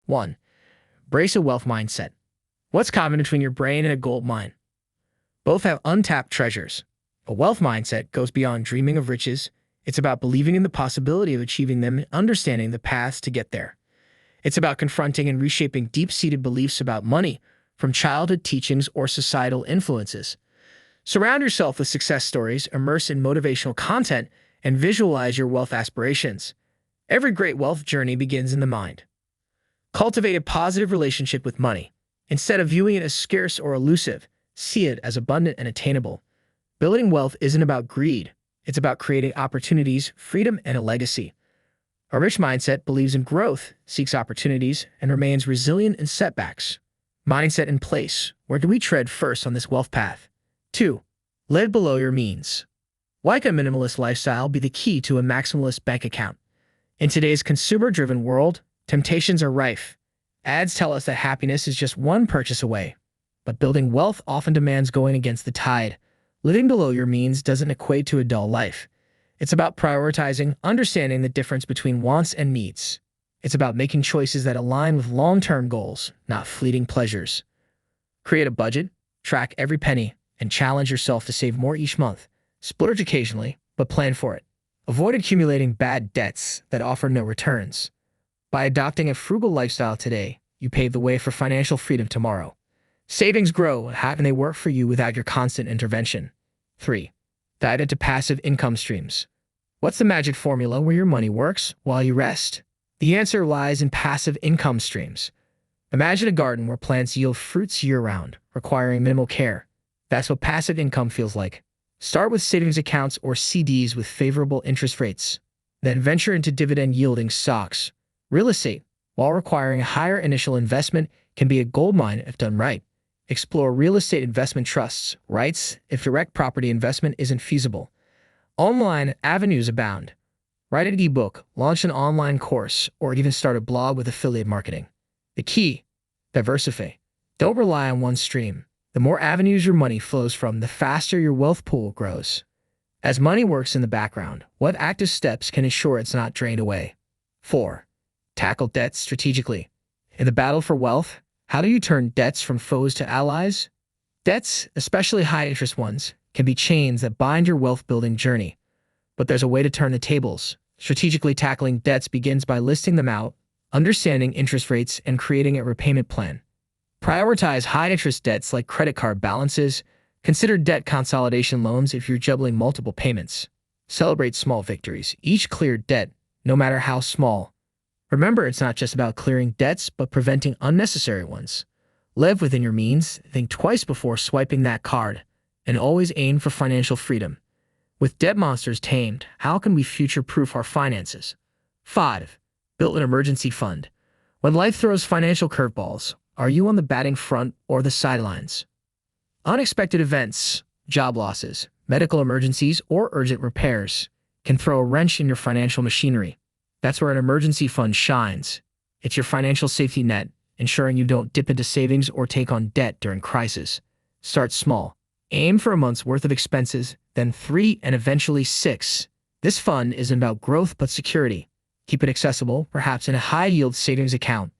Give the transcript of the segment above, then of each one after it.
1. Brace a wealth mindset. What's common between your brain and a gold mine? Both have untapped treasures. A wealth mindset goes beyond dreaming of riches. It's about believing in the possibility of achieving them and understanding the paths to get there. It's about confronting and reshaping deep-seated beliefs about money, from childhood teachings or societal influences. Surround yourself with success stories, immerse in motivational content, and visualize your wealth aspirations. Every great wealth journey begins in the mind. Cultivate a positive relationship with money. Instead of viewing it as scarce or elusive, see it as abundant and attainable. Building wealth isn't about greed. It's about creating opportunities, freedom, and a legacy. A rich mindset believes in growth, seeks opportunities, and remains resilient in setbacks. Mindset in place. Where do we tread first on this wealth path? 2. Live below your means. Why can a minimalist lifestyle be the key to a maximalist bank account? In today's consumer-driven world, temptations are rife. Ads tell us that happiness is just one purchase away. But building wealth often demands going against the tide. Living below your means doesn't equate to a dull life. It's about prioritizing, understanding the difference between wants and needs. It's about making choices that align with long-term goals, not fleeting pleasures. Create a budget, track every penny, and challenge yourself to save more each month. Splurge occasionally, but plan for it. Avoid accumulating bad debts that offer no returns. By adopting a frugal lifestyle today, you pave the way for financial freedom tomorrow. Savings grow. How can they work for you without your constant intervention? 3. Dive into passive income streams. What's the magic formula where your money works while you rest? The answer lies in passive income streams. Imagine a garden where plants yield fruits year-round, requiring minimal care. That's what passive income feels like. Start with savings accounts or CDs with favorable interest rates. Then venture into dividend-yielding stocks. Real estate, while requiring a higher initial investment, can be a goldmine if done right. Explore real estate investment trusts, REITs, if direct property investment isn't feasible. Online avenues abound. Write an ebook, launch an online course, or even start a blog with affiliate marketing. The key: diversify. Don't rely on one stream. The more avenues your money flows from, the faster your wealth pool grows. As money works in the background, what active steps can ensure it's not drained away? 4. Tackle debts strategically. In the battle for wealth, how do you turn debts from foes to allies? Debts, especially high-interest ones, can be chains that bind your wealth-building journey. But there's a way to turn the tables. Strategically tackling debts begins by listing them out, understanding interest rates, and creating a repayment plan. Prioritize high-interest debts like credit card balances. Consider debt consolidation loans if you're juggling multiple payments. Celebrate small victories. Each cleared debt, no matter how small. Remember, it's not just about clearing debts, but preventing unnecessary ones. Live within your means, think twice before swiping that card, and always aim for financial freedom. With debt monsters tamed, how can we future-proof our finances? 5. Build an emergency fund. When life throws financial curveballs, are you on the batting front or the sidelines? Unexpected events, job losses, medical emergencies, or urgent repairs can throw a wrench in your financial machinery. That's where an emergency fund shines. It's your financial safety net, ensuring you don't dip into savings or take on debt during crisis. Start small. Aim for a month's worth of expenses, then 3 and eventually 6. This fund isn't about growth but security. Keep it accessible, perhaps in a high-yield savings account.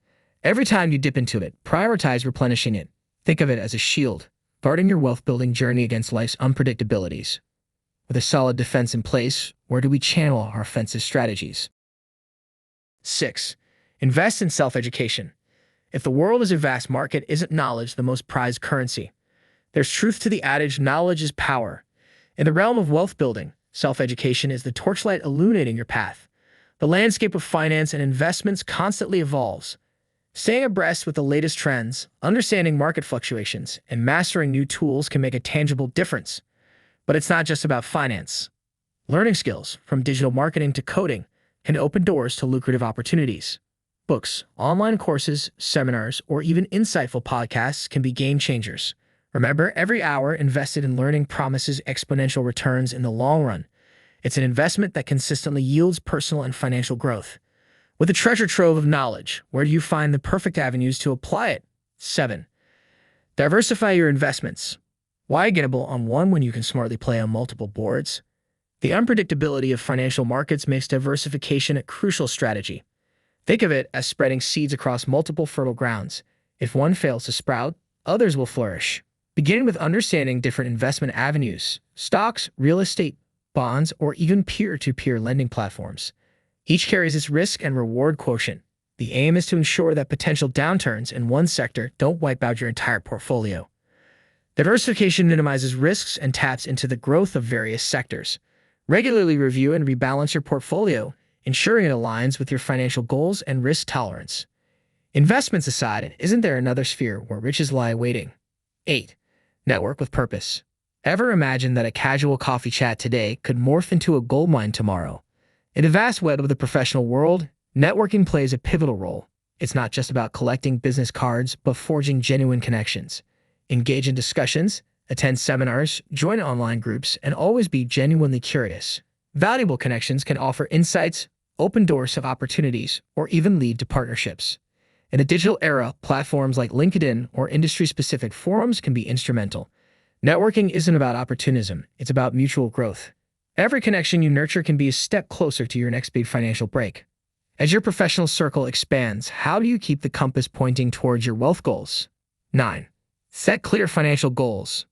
Every time you dip into it, prioritize replenishing it. Think of it as a shield, guarding your wealth-building journey against life's unpredictabilities. With a solid defense in place, where do we channel our offensive strategies? 6. Invest in self-education. If the world is a vast market, isn't knowledge the most prized currency? There's truth to the adage, knowledge is power. In the realm of wealth building, self-education is the torchlight illuminating your path. The landscape of finance and investments constantly evolves. Staying abreast with the latest trends, understanding market fluctuations, and mastering new tools can make a tangible difference. But it's not just about finance. Learning skills, from digital marketing to coding, can open doors to lucrative opportunities. Books, online courses, seminars, or even insightful podcasts can be game changers. Remember, every hour invested in learning promises exponential returns in the long run. It's an investment that consistently yields personal and financial growth. With a treasure trove of knowledge, where do you find the perfect avenues to apply it? 7. Diversify your investments. Why gamble on one when you can smartly play on multiple boards? The unpredictability of financial markets makes diversification a crucial strategy. Think of it as spreading seeds across multiple fertile grounds. If one fails to sprout, others will flourish. Begin with understanding different investment avenues, stocks, real estate, bonds, or even peer-to-peer lending platforms. Each carries its risk and reward quotient. The aim is to ensure that potential downturns in one sector don't wipe out your entire portfolio. Diversification minimizes risks and taps into the growth of various sectors. Regularly review and rebalance your portfolio, ensuring it aligns with your financial goals and risk tolerance. Investments aside, isn't there another sphere where riches lie waiting? 8. Network with purpose. Ever imagine that a casual coffee chat today could morph into a goldmine tomorrow? In the vast web of the professional world, networking plays a pivotal role. It's not just about collecting business cards, but forging genuine connections. Engage in discussions, attend seminars, join online groups, and always be genuinely curious. Valuable connections can offer insights, open doors to opportunities, or even lead to partnerships. In a digital era, platforms like LinkedIn or industry-specific forums can be instrumental. Networking isn't about opportunism, it's about mutual growth. Every connection you nurture can be a step closer to your next big financial break. As your professional circle expands, how do you keep the compass pointing towards your wealth goals? 9. Set clear financial goals.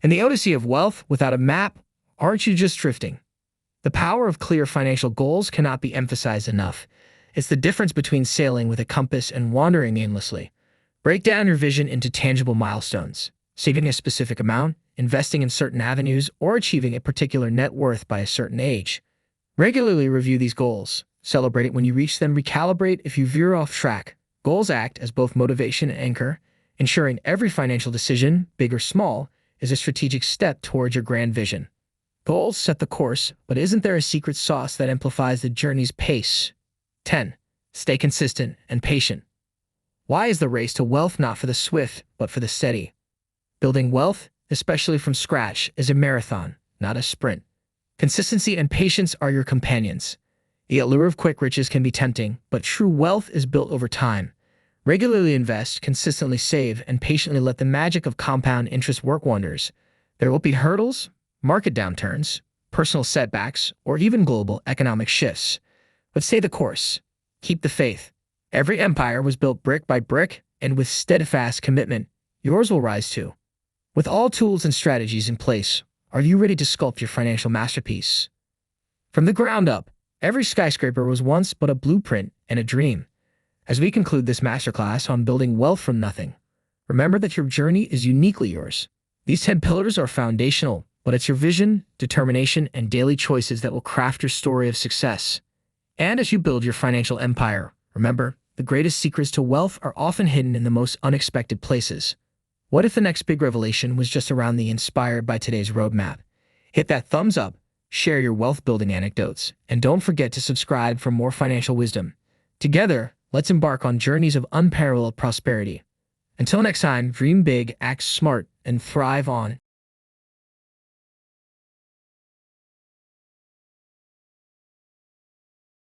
In the odyssey of wealth, without a map, aren't you just drifting? The power of clear financial goals cannot be emphasized enough. It's the difference between sailing with a compass and wandering aimlessly. Break down your vision into tangible milestones. Saving a specific amount, investing in certain avenues, or achieving a particular net worth by a certain age. Regularly review these goals. Celebrate it when you reach them, recalibrate if you veer off track. Goals act as both motivation and anchor, ensuring every financial decision, big or small, is a strategic step towards your grand vision. Goals set the course, but isn't there a secret sauce that amplifies the journey's pace? 10. Stay consistent and patient. Why is the race to wealth not for the swift, but for the steady? Building wealth, especially from scratch, is a marathon, not a sprint. Consistency and patience are your companions. The allure of quick riches can be tempting, but true wealth is built over time. Regularly invest, consistently save, and patiently let the magic of compound interest work wonders. There will be hurdles, market downturns, personal setbacks, or even global economic shifts. But stay the course. Keep the faith. Every empire was built brick by brick, and with steadfast commitment, yours will rise too. With all tools and strategies in place, are you ready to sculpt your financial masterpiece? From the ground up, every skyscraper was once but a blueprint and a dream. As we conclude this masterclass on building wealth from nothing, remember that your journey is uniquely yours. These 10 pillars are foundational, but it's your vision, determination, and daily choices that will craft your story of success. And as you build your financial empire, remember, the greatest secrets to wealth are often hidden in the most unexpected places. What if the next big revelation was just around the inspired by today's roadmap? Hit that thumbs up, share your wealth-building anecdotes, and don't forget to subscribe for more financial wisdom. Together, let's embark on journeys of unparalleled prosperity. Until next time, dream big, act smart, and thrive on.